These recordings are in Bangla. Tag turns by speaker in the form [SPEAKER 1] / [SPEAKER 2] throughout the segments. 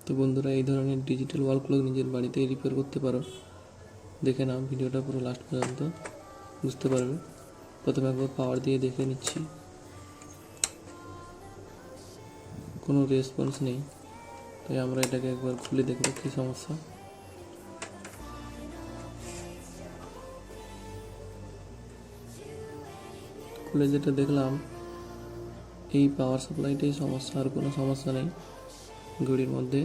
[SPEAKER 1] তো বন্ধুরা, এই ধরনের ডিজিটাল ওয়াল ক্লক নিজের বাড়িতে রিপেয়ার করতে পারো। দেখে নাও ভিডিওটা পুরো লাস্ট পর্যন্ত, বুঝতে পারবে। প্রথমে একবার পাওয়ার দিয়ে দেখে নিচ্ছি, কোনো রেসপন্স নেই, তাই আমরা এটাকে একবার খুলে দেখব কী সমস্যা। খুলে যেটা দেখলাম, এই পাওয়ার সাপ্লাইটাই সমস্যা, আর কোনো সমস্যা নেই ঘড়ির মধ্যে।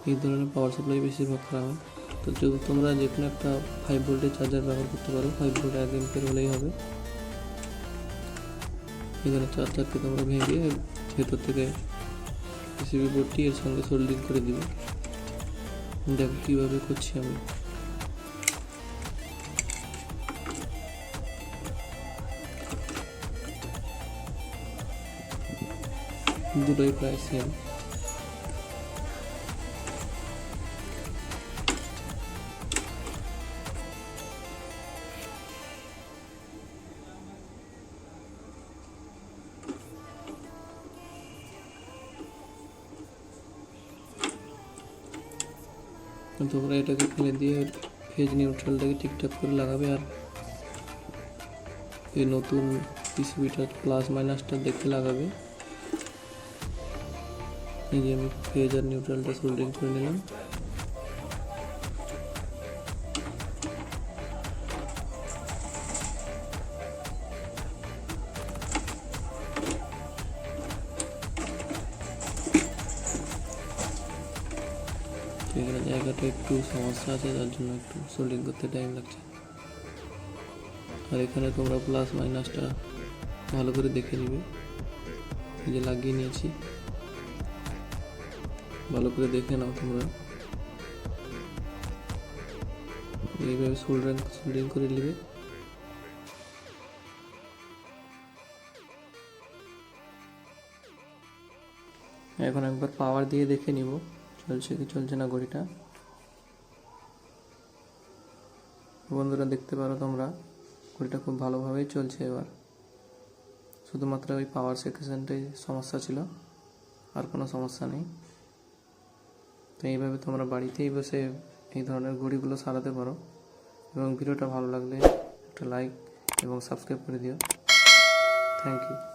[SPEAKER 1] এই ধরনের পাওয়ার সাপ্লাই বেশিরভাগ খারাপ হয়। তো তোমরা যে কোনো একটা 5 ভোল্টের চার্জার ব্যবহার করতে পারো, 5 ভোল্ট 1 অ্যাম্পিয়ার হলেই হবে। এখানে চার্জারকে তোমরা ভেঙে ভেতর থেকে পিসিবি বোর্ডটি এর সঙ্গে সোল্ডিং করে দিবে। দেখো কীভাবে করছি আমি। দুটোই প্রায় সেম। তোমরা এটাকে ফেলে দিয়ে ফেজ নিউট্রালটাকে ঠিকঠাক করে লাগাবে। আর এই নতুন পিসিবিটা প্লাস মাইনাসটা দেখে লাগাবে। এই যে আমি ফেজ আর নিউট্রালটা সোল্ডিং করে নিলাম। এখানে জায়গাটা একটু সমস্যা আছে, যার জন্য একটু সোল্ডিং করতে টাইম লাগছে। আর এখানে তোমরা প্লাস মাইনাসটা ভালো করে দেখে নিবে। এই যে লাগিয়ে নিয়েছি, ভালো করে দেখে নাও তোমরা। এইভাবে সোল্ডিং করে নিবে। এখন একবার পাওয়ার দিয়ে দেখে নিব চলছে কি চলছে না ঘড়িটা। বন্ধুরা, দেখতে পারো তোমরা ঘড়িটা খুব ভালোভাবেই চলছে এবার। শুধুমাত্র ওই পাওয়ার সেকশনটাই সমস্যা ছিল, আর কোনো সমস্যা নেই। তো এইভাবে তোমরা বাড়িতেই বসে এই ধরনের ঘড়িগুলো সারাতে পারো। এবং ভিডিওটা ভালো লাগলে একটা লাইক এবং সাবস্ক্রাইব করে দিও। Thank you.